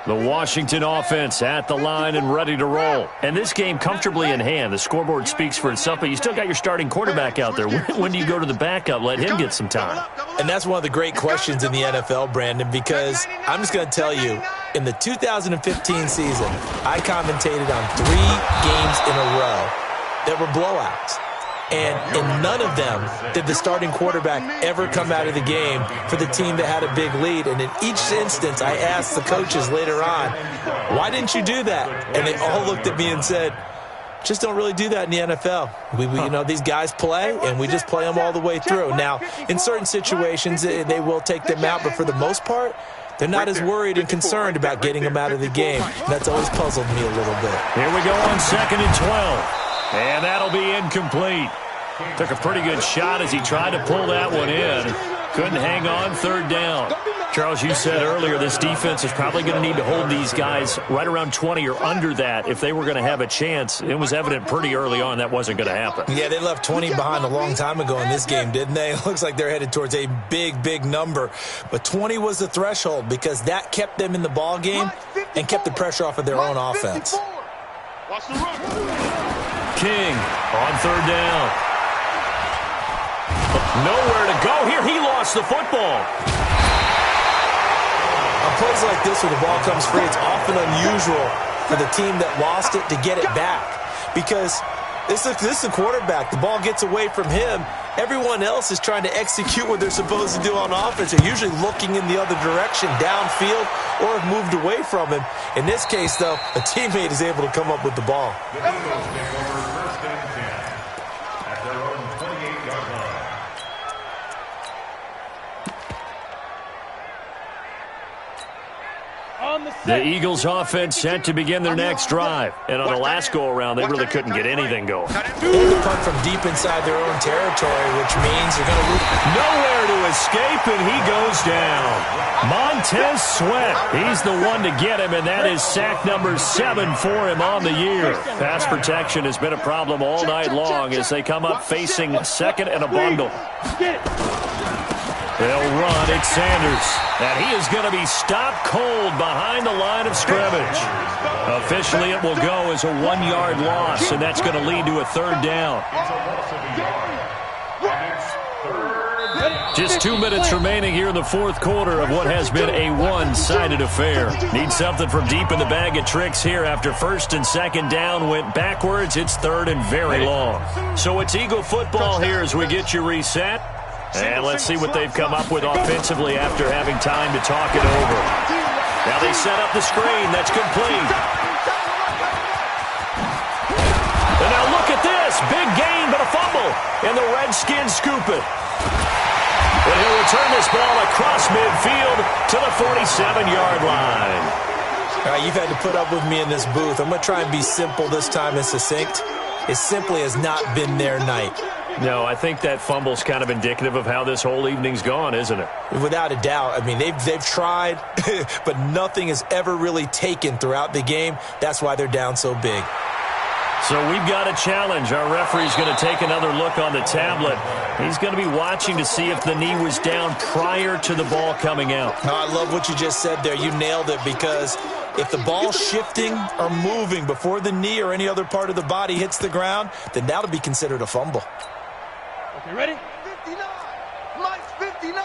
The Washington offense at the line and ready to roll. And this game comfortably in hand. The scoreboard speaks for itself, but you still got your starting quarterback out there. When do you go to the backup? Let him get some time. And that's one of the great questions in the NFL, Brandon, because I'm just going to tell you, in the 2015 season, I commentated on 3 games in a row that were blowouts. And in none of them did the starting quarterback ever come out of the game for the team that had a big lead. And in each instance, I asked the coaches later on, why didn't you do that? And they all looked at me and said, just don't really do that in the NFL. You know, these guys play, and we just play them all the way through. Now, in certain situations, they will take them out, but for the most part, they're not as worried and concerned about getting them out of the game. That's always puzzled me a little bit. Here we go on 2nd and 12. And that'll be incomplete. Took a pretty good shot as he tried to pull that one in. Couldn't hang on, 3rd down. Charles, you said earlier this defense is probably going to need to hold these guys right around 20 or under that if they were going to have a chance. It was evident pretty early on that wasn't going to happen. Yeah, they left 20 behind a long time ago in this game, didn't they? It looks like they're headed towards a big, big number. But 20 was the threshold because that kept them in the ball game and kept the pressure off of their own offense. King on 3rd down. Nowhere to go here. He lost the football. On plays like this where the ball comes free, it's often unusual for the team that lost it to get it back because this is the quarterback. The ball gets away from him. Everyone else is trying to execute what they're supposed to do on offense. They're usually looking in the other direction, downfield, or have moved away from him. In this case, though, a teammate is able to come up with the ball. The Eagles take over 1st and 10 at their own 28-yard line. The Eagles offense set to begin their next drive. And on the last go-around, they really couldn't get anything going. They had to punt from deep inside their own territory, which means they're going to lose. Nowhere to escape, and he goes down. Montez Sweat, he's the one to get him, and that is sack number 7 for him on the year. Pass protection has been a problem all night long as they come up facing 2nd and a bundle. They'll run. It's Sanders. And he is going to be stopped cold behind the line of scrimmage. Officially, it will go as a 1-yard loss, and that's going to lead to a 3rd down. Just 2 minutes remaining here in the 4th quarter of what has been a one-sided affair. Need something from deep in the bag of tricks here after 1st and 2nd down went backwards. It's 3rd and very long. So it's Eagle football here as we get you reset. And let's see what they've come up with offensively after having time to talk it over. Now they set up the screen. That's complete. And now look at this. Big gain, but a fumble. And the Redskins scoop it. And he'll return this ball across midfield to the 47-yard line. All right, you've had to put up with me in this booth. I'm going to try and be simple this time and succinct. It simply has not been their night. No, I think that fumble's kind of indicative of how this whole evening's gone, isn't it? Without a doubt. I mean, they've tried, but nothing has ever really taken throughout the game. That's why they're down so big. So we've got a challenge. Our referee's going to take another look on the tablet. He's going to be watching to see if the knee was down prior to the ball coming out. Oh, I love what you just said there. You nailed it because if the ball's shifting or moving before the knee or any other part of the body hits the ground, then that'll be considered a fumble. Okay, ready? 59. Mike's 59.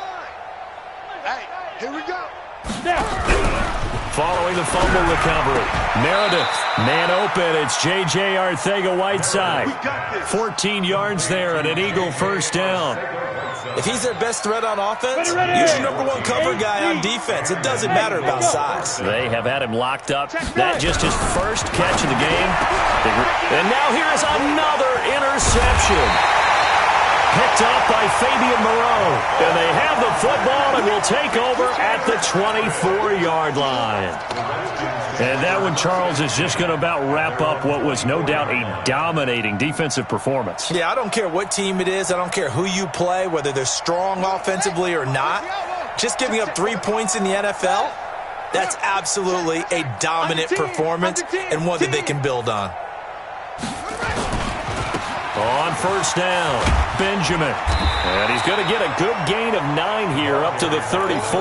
Hey, here we go. Following the fumble recovery, Meredith, man open, it's J.J. Arcega-Whiteside. 14 yards there and an Eagle 1st down. If he's their best threat on offense, use your #1 cover guy on defense. It doesn't matter about size. They have had him locked up. That just his first catch of the game. And now here is another interception. Picked up by Fabian Moreau. And they have the football and will take over at the 24-yard line. And that one, Charles, is just going to about wrap up what was no doubt a dominating defensive performance. Yeah, I don't care what team it is. I don't care who you play, whether they're strong offensively or not. Just giving up 3 points in the NFL, that's absolutely a dominant performance and one that they can build on. On first down, Benjamin. And he's going to get a good gain of 9 here up to the 34.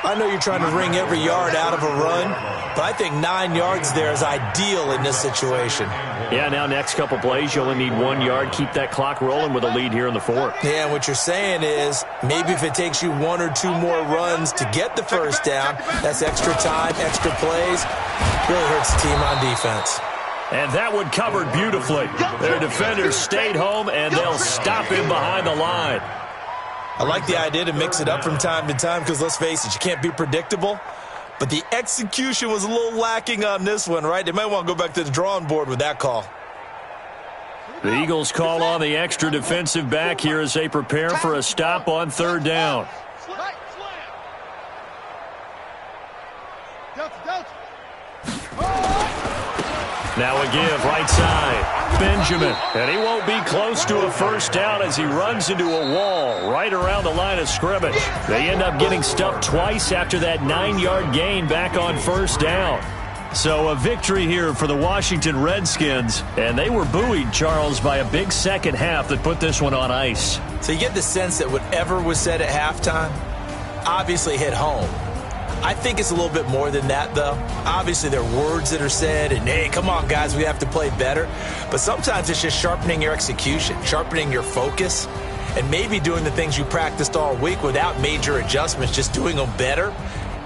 I know you're trying to wring every yard out of a run, but I think 9 yards there is ideal in this situation. Yeah, now next couple plays, you only need 1 yard. Keep that clock rolling with a lead here in the 4th. Yeah, and what you're saying is maybe if it takes you 1 or 2 more runs to get the first down, that's extra time, extra plays. Really hurts the team on defense. And that one covered beautifully. Their defenders stayed home, and they'll stop him behind the line. I like the idea to mix it up from time to time because, let's face it, you can't be predictable. But the execution was a little lacking on this one, right? They might want to go back to the drawing board with that call. The Eagles call on the extra defensive back here as they prepare for a stop on 3rd down. Now a give, right side, Benjamin. And he won't be close to a first down as he runs into a wall right around the line of scrimmage. They end up getting stuffed twice after that 9-yard gain back on first down. So a victory here for the Washington Redskins. And they were buoyed, Charles, by a big second half that put this one on ice. So you get the sense that whatever was said at halftime obviously hit home. I think it's a little bit more than that, though. Obviously, there are words that are said, and, hey, come on, guys, we have to play better. But sometimes it's just sharpening your execution, sharpening your focus, and maybe doing the things you practiced all week without major adjustments, just doing them better.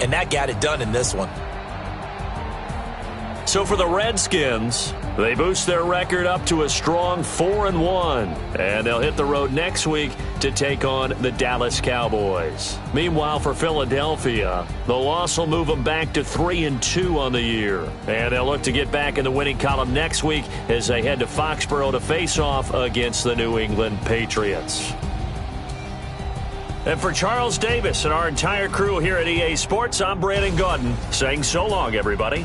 And that got it done in this one. So for the Redskins, they boost their record up to a strong 4-1. And they'll hit the road next week to take on the Dallas Cowboys. Meanwhile, for Philadelphia, the loss will move them back to 3-2 on the year. And they'll look to get back in the winning column next week as they head to Foxborough to face off against the New England Patriots. And for Charles Davis and our entire crew here at EA Sports, I'm Brandon Gaudin saying so long, everybody.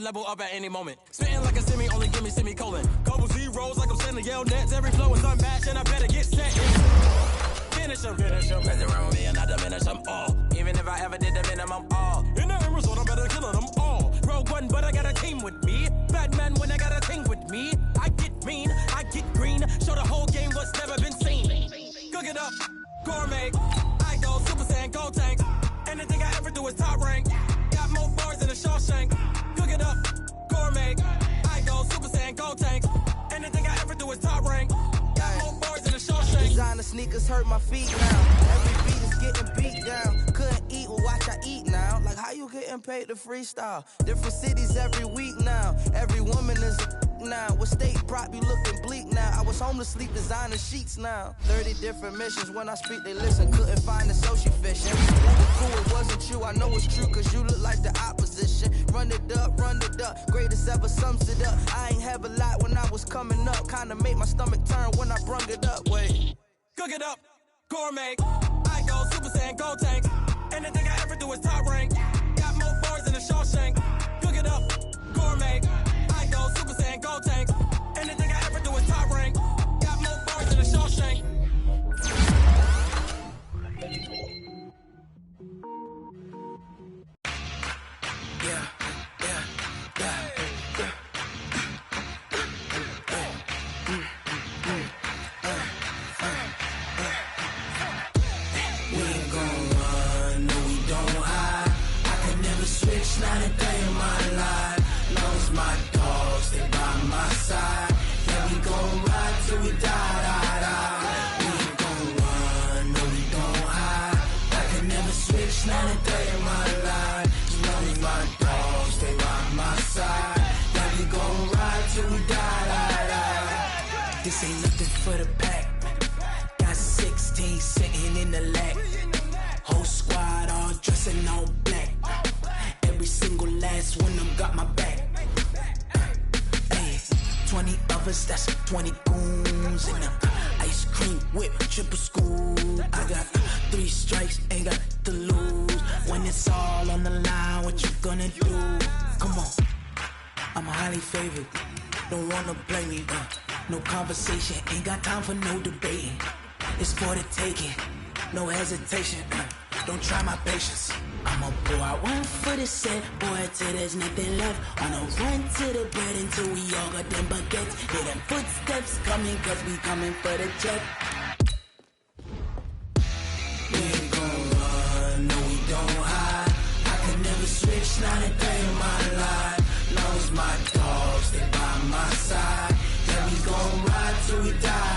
Level up at any moment. Spitting like a semi, only give me semicolon. Couple zeros like I'm sending yell nets. Every flow is unmatched and I better get set. Finish them. Mess around with me and I diminish them all. Even if I ever did the minimum all. In the end result, I'm better killing them all. Rogue one, but I got a team with me. Batman when I got a team with me. I get mean, I get green. Show the whole game what's never been seen. Cook it up, gourmet. I go Super Saiyan, go tank. Anything I ever do is top rank. Got more bars than a Shawshank. It up, gourmet. I go Super Saiyan, go tank. Anything I ever do is top rank. Got more bars than a Shawshank. Designer sneakers hurt my feet now. Every beat is getting beat down. Couldn't eat, well watch I eat now. Like how you getting paid to freestyle? Different cities every week now. Every woman is a now. What state prop be looking bleak now? I was home to sleep designer sheets now. 30 different missions. When I speak they listen. Couldn't find the social fishing. Cool, it wasn't you. I know it's true cause you look like the opposition. Run it up. Greatest ever sums it up. I ain't have a lot when I was coming up. Kinda made my stomach turn when I brung it up. Wait. Cook it up, gourmet. I go Super Saiyan, go tank. Anything I ever do is top rank. Got more bars than a Shawshank. Cook it up, gourmet. I go Super Saiyan, go tank. Anything I ever do is top rank. Got more bars than a Shawshank. switch, now the day of my life. As long as my dogs stay by my side, yeah, we gon' ride till we die. This ain't nothing for the pack. Got 16 sitting in the lap. Whole squad all dressing all black. Every single last one of them got my back. 20 of us, that's 20 goons in the ice cream whip, triple scoop. I got 3 strikes, ain't got to lose. When it's all on the line, what you gonna do? Come on, I'm highly favored. Don't wanna play me, no conversation, ain't got time for no debating. It's for the taking, no hesitation. Don't try my patience. I'ma pour out one for the set, boy, till there's nothing left. On a run to the bread until we all got them baguettes. Hear them footsteps coming, cause we coming for the check. We ain't gon' run, no we don't hide. I can never switch, not a day in my life. Long as my dogs stay by my side, yeah, we gon' ride till we die.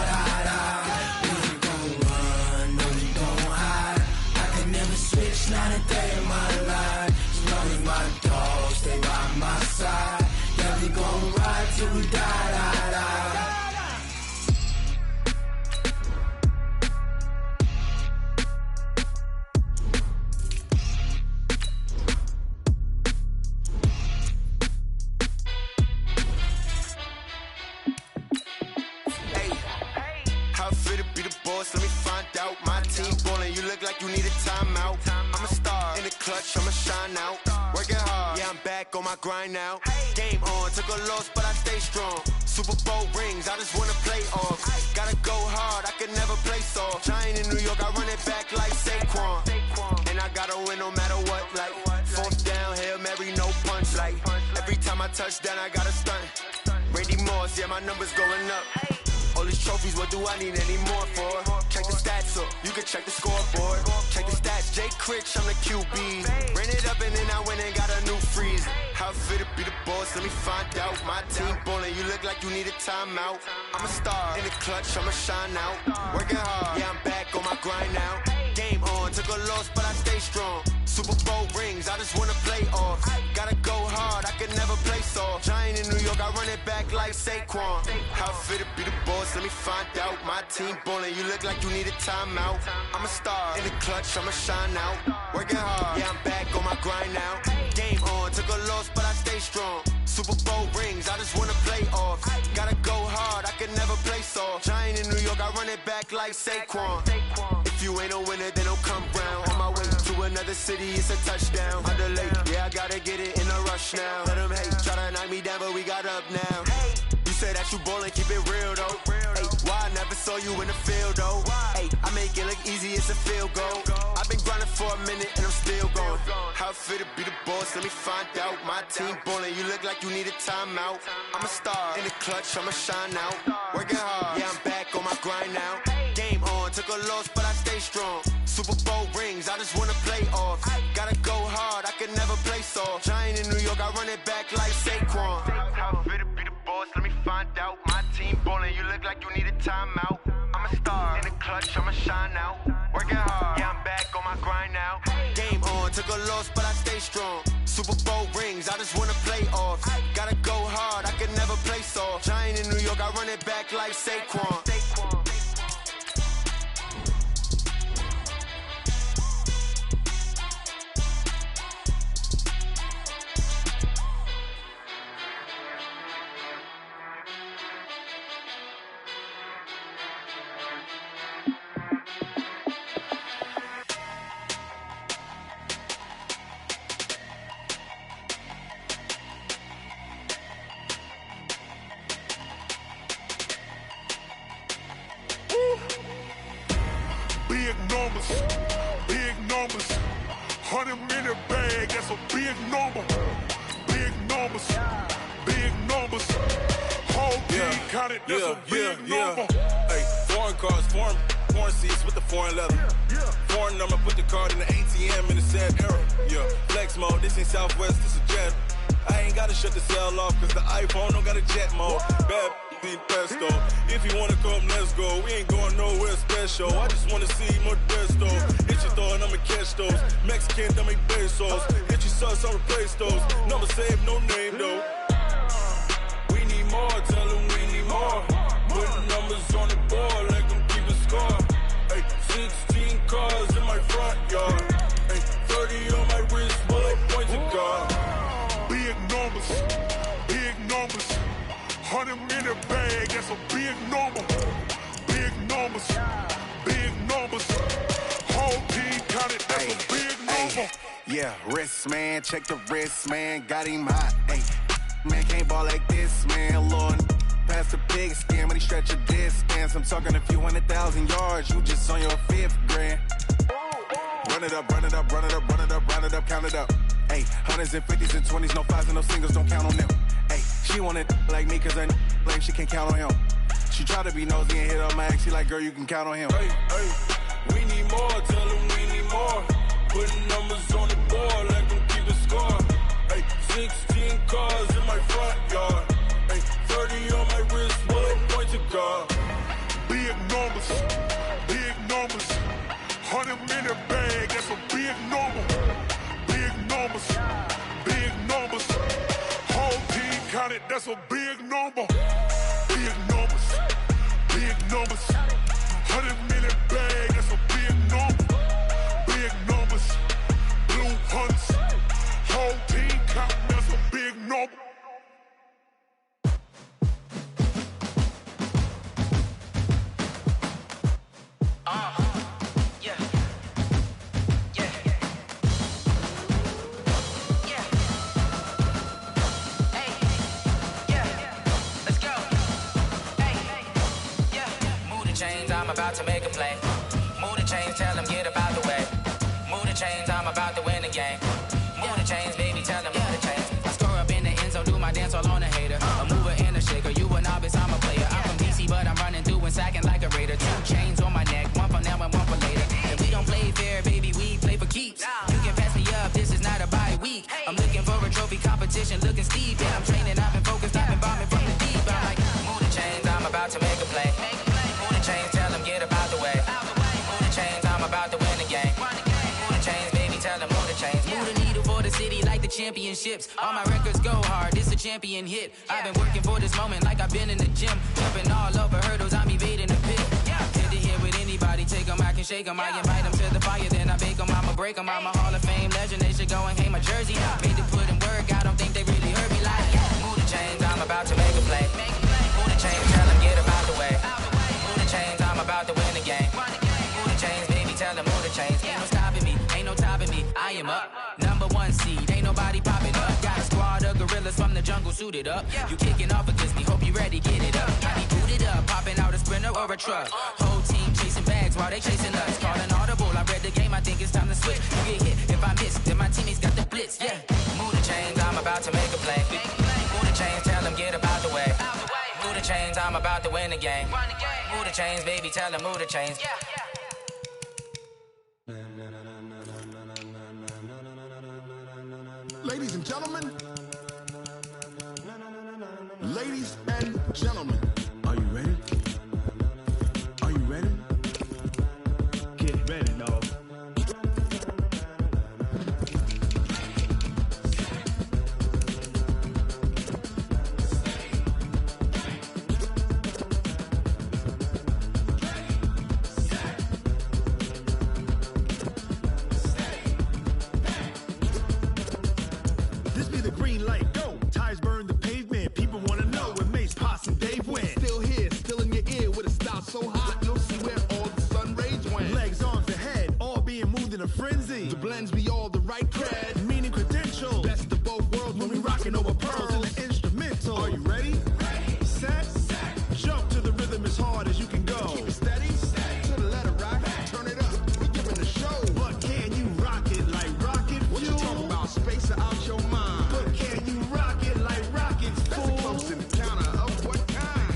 We ain't gon' run, no we don't hide. I can never switch, not a day in my life. As long as my dogs stay by my side, yeah, we gon' ride till we die. Let me find out. My team ballin', you look like you need a timeout. I'm a star in the clutch, I'ma shine out. Working hard, yeah, I'm back on my grind now. Game on, took a loss, but I stay strong. Super Bowl rings, I just wanna play off. Gotta go hard, I can never play soft. Giant in New York, I run it back like Saquon. And I gotta win no matter what, like 4th down, Hail Mary, no punch. Like every time I touch down, I gotta stunt. Randy Moss, yeah, my numbers going up. All these trophies, what do I need any more for? Check the stats up, you can check the scoreboard. Check the stats, Jay Critch, I'm the QB. Ran it up and then I went and got a new freeze. How fit to be the boss, let me find out. My team ballin', you look like you need a timeout. I'm a star in the clutch, I'ma shine out. Working hard, yeah, I'm back on my grind now. Game on, took a loss, but I stay strong. Super Bowl rings, I just wanna play off. Gotta go hard, I can never play soft. Giant in New York, I run it back like Saquon. How fit to be the boss, let me find out. My team ballin', you look like you need a timeout. I'm a star in the clutch, I'ma shine out. Working hard, yeah, I'm back on my grind now. Game on, took a loss, but I stay strong. Super Bowl rings, I just wanna play off. Gotta go hard, I can never play soft. Giant in New York, I run it back like Saquon. If you ain't a winner, then don't come round. On my way to another city, it's a touchdown. Underlay, yeah, I gotta get it in a rush now. Let them hate, try to knock me down, but we got up now. You say that you ballin', keep it real though. Ay, why I never saw you in the field though? Ay, I make it look easy, it's a field goal. I've been grinding for a minute and I'm still going. How fit to be the boss, let me find out. My team ballin', you look like you need a timeout. I'm a star in the clutch, I'ma shine out. Working hard, yeah, I'm back on my grind now. Game on, took a loss, but I stay strong. Super Bowl rings, I just wanna play off. Gotta go hard, I can never play soft. Giant in New York, I run it back like Saquon. How fit to be the boss, let me find out. My team ballin', you look like you need a timeout. I'm a star in the clutch, I'ma shine out. Working hard, yeah, I'm back on my grind now. Game on, took a loss, but I stay strong. Super Bowl rings, I just wanna play off. Gotta go hard, I can never play soft. Giant in New York, I run it back like Saquon. Big numbers, 100 minute bag, that's a big number. Big numbers, whole team counted, that's a big number. Hey, foreign cars, foreign seats with the foreign leather. Foreign number, put the card in the ATM in the sad era. Yeah, flex mode, this ain't Southwest, this a jet. I ain't gotta shut the cell off, cause the iPhone don't got a jet mode. Bad pesto. If you wanna come, let's go. We ain't going nowhere special. I just wanna see Modesto. Hit your throw and I'ma catch those. Mexican, dummy pesos. Hit your sauce, I'll replace those. Number save, no name though. We need more, tell them we need more. Putting numbers on the board, let them keep a score. Ay, 16 cars in my front yard. Ay, 30 on my wrist, bullet pointed guard. Big numbers, big numbers. 100 in the bag, that's a big number. Big numbers, big numbers. Whole team counted, that's a big number. Yeah, wrist man, check the wrist man, got him hot. Ay, man can't ball like this, man. Lord, past the Pigskin when he stretch a distance. I'm talking a few 100,000 yards, you just on your 5th grand. Run it up, run it up, run it up, run it up, run it up, count it up. Ay, 100s and 50s and 20s, no 5s and no singles, don't count on them. Ay, she want it like me cause her like she can't count on him. She try to be nosy and hit up my ex, she like, girl, you can count on him. Hey, hey, we need more, tell them we need more. Putting numbers on the board, let them keep a score. Hey, 16 cars in my front yard. Hey, 30 on my wrist, bullet pointed guard. Big numbers, big numbers. 100 in the bag, that's a big number. Big numbers, big numbers. Whole team counted, that's a big number. Big numbers, big numbers. 100 in the bag, that's a big number. Big numbers, blue hunts. Whole team counting, that's a big number. I'm about to make a play. Move the chains, tell them get about the way. Move the chains, I'm about to win the game. Move the chains, baby, tell them move the chains. I score up in the end zone, do my dance all on a hater. A mover and a shaker, you a novice, I'm a player. I'm from DC, but I'm running through and sacking like a raider. 2 chains on my neck, one for now and one for later. And we don't play fair, baby, we play for keeps. You can pass me up, this is not a bye week. I'm looking for a trophy competition, looking steep. And I'm training, I've been focused, I've been bombing from the deep. I'm like, move the chains, I'm about to make a play. Move the chains, tell them get about the way. Move the chains, I'm about to win the game. Move the chains, baby, tell them move the chains. Move the needle for the city like the championships. All my records go hard, this a champion hit. I've been working for this moment like I've been in the gym. Jumping all over hurdles, I'm evading the pit. Hit to hit with anybody, take them, I can shake them. I invite them to the fire, then I bake them, I'ma break them. I'm a Hall of Fame legend, they should go and hang my jersey. Made to put in work, I don't think they really heard me like. Move the chains, I'm about to make a play. Move the chains, tell them get about the way. Move the chains, I'm about to win the game. Move the chains, baby, tell them move the chains. Ain't no stopping me, ain't no topping me. I am up, #1 seed, ain't nobody popping up. Got a squad of gorillas from the jungle suited up. You kicking off against me, hope you ready, get it up. I be booted up, popping out a sprinter or a truck. Whole team chasing bags while they chasing us. Calling audible, I read the game, I think it's time to switch. You get hit, if I miss, then my teammates got the blitz, yeah. Move the chains, I'm about to make a play. Move the chains, tell them get about the way. Move the chains, I'm about to win the game. Move the chains, baby, tell them move the chains. Ladies and gentlemen, ladies and gentlemen, are you ready? Are you ready? Get ready, dog. This be the green light, go. Tires burn the pavement. People wanna know where Mace, Potts, and Dave went. Still here, still in your ear with a style so hot, you'll see where all the sun rays went. Legs, arms, and head, all being moved in a frenzy. The blends be all the right cred, meaning credentials. Best of both worlds when we rockin' over pearls in the instrumental. Are you ready? Ready. Set. Jump to the rhythm as hard as you can go. Keep it steady. To the letter rock. Turn it up. We giving the show. But can you rock it like rocket fuel? What you talking about? Space out your mind. But can you rock it like rockets, fool? That's a close encounter of what kind?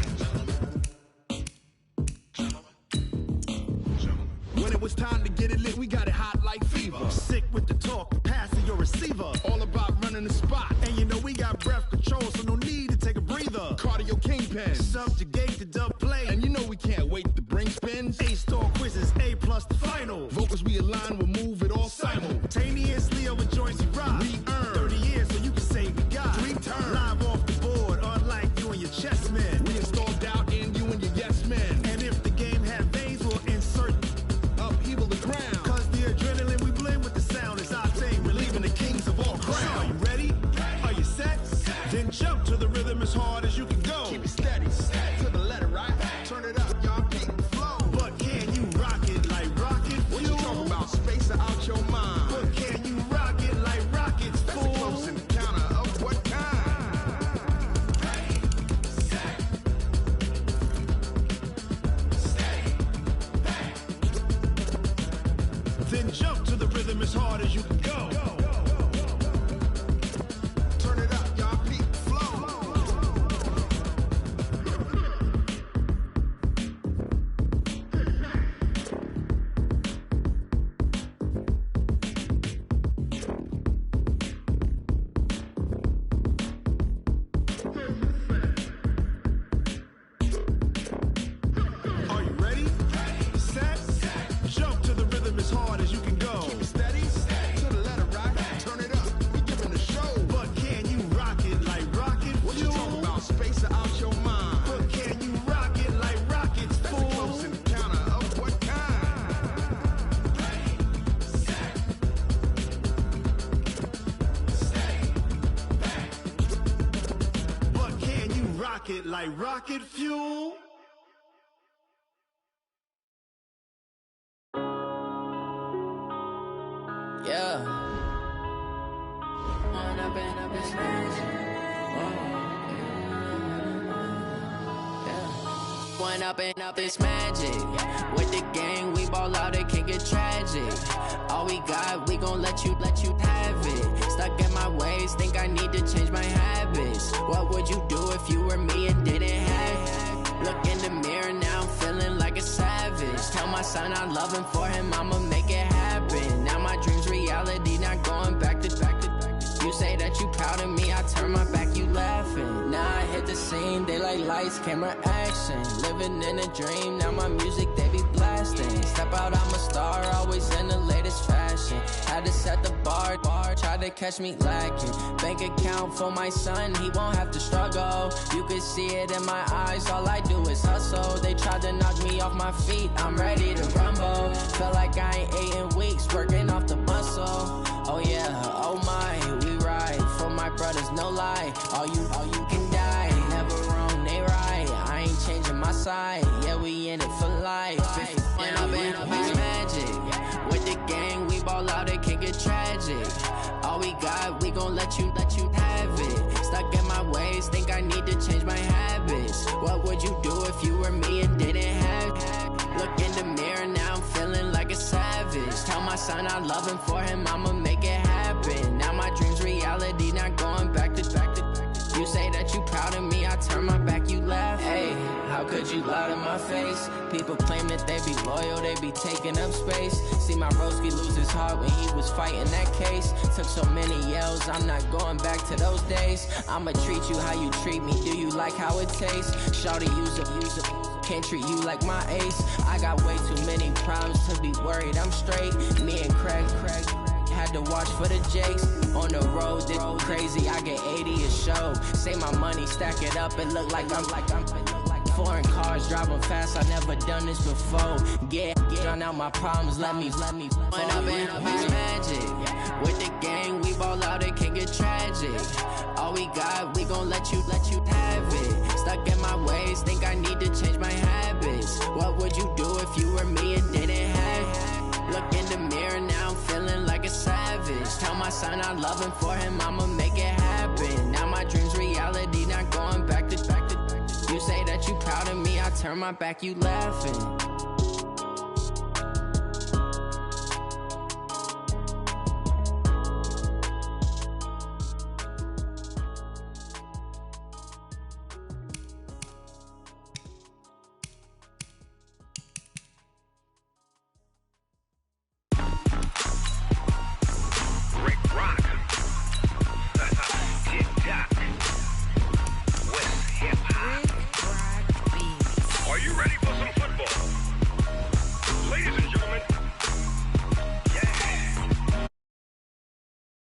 When it was time to get it lit, we got it hot like fever. Sick with the talk, passing your receiver. All about running the spot. And you know we got breath control, so no need to take a breather. Cardio King pen. Subjugate the dub play. And you know we can't wait to bring spins. A-star quizzes, A+ the final. Vocals we align, we'll move it all simultaneously over joints we rock. We earn 30 years so you can say we got 3 turns. Live off the board, unlike you and your chess men. We installed doubt in you and your yes men. And if the game had veins, we'll insert upheaval the ground. Cause the adrenaline we blend with the sound is our thing. Relieving the kings of all crowns. So are you ready? Are you set? Then jump to the rhythm as hard as you can go. Keep it steady, to the letter, right? Turn it up, y'all, keep the flow. But can you rock it like rocket? What you talking about? Space out your mind. But can you rock it like rockets, fool? That's a close encounter of what kind? Ready, set, steady, back. Then jump to the rhythm as hard as you can go. Turn it up, y'all, keep the flow. Are you ready? Set, jump to the rhythm as hard as you can go. Keep it steady, to the letter, right? Turn it up, we giving the show. But can you rock it like rocket? What you talking about? Space out your mind. But can you rock it like rockets, fool? That's a close encounter of what kind? Ready, set, steady, back. But can you rock it like rocket fuel? Yeah. When I've been smashed. When up and up, it's magic. With the gang, we ball out, it can get tragic. All we got, we gon' let you have it. Stuck in my ways, think I need to change my habits. What would you do if you were me and didn't have it? Look in the mirror now, I'm feeling like a savage. Tell my son I love him, for him I'ma make it happen. Now my dream's reality, not going back to. You say that you proud of me, I turn my back, you laughing. Now I hit the scene, daylight lights, camera action. Living in a dream, now my music, they be blasting. Step out, I'm a star, always in the latest fashion. Had to set the bar, try to catch me lacking. Bank account for my son, he won't have to struggle. You can see it in my eyes, all I do is hustle. They tried to knock me off my feet, I'm ready to rumble. Felt like I ain't ate in weeks, working off the muscle. Oh yeah, oh my, we ride for my brothers, no lie. All you can die, never wrong, they right. I ain't changing my side, yeah, we in it for life. When I've been magic, with the gang, we ball out, it can get tragic. All we got, we gon' let you have it. Stuck in my ways, think I need to change my habits. What would you do if you were me and didn't have it? Look in the mirror, now I'm feeling like a savage. Tell my son I love him, for him I'ma make it happen. Now my dream's reality, not going back to. You say that you proud of me, I turn my back, you laugh. Hey, how could you lie to my face? People claim that they be loyal, they be taking up space. See my broski lose his heart when he was fighting that case. Took so many yells, I'm not going back to those days. I'ma treat you how you treat me, do you like how it tastes? Shawty, use it. Can't treat you like my ace. I got way too many problems to be worried, I'm straight. Me and Craig had to watch for the Jakes. On the road, this crazy, I get 80 a show. Say my money, stack it up, it look like I'm foreign cars, driving fast, I never done this before. Get drown out my problems, let me When up and up is magic. With the gang, we ball out, it can get tragic. All we got, we gon' let you have it. Stuck in my ways, think I need to change my habits. What would you do if you were me and didn't have it? Look in the mirror, now I'm feeling like a savage. Tell my son I love him, for him I'ma make it happen. Now my dream's reality, not going back to. You say that you proud of me, I turn my back, you laughing. ready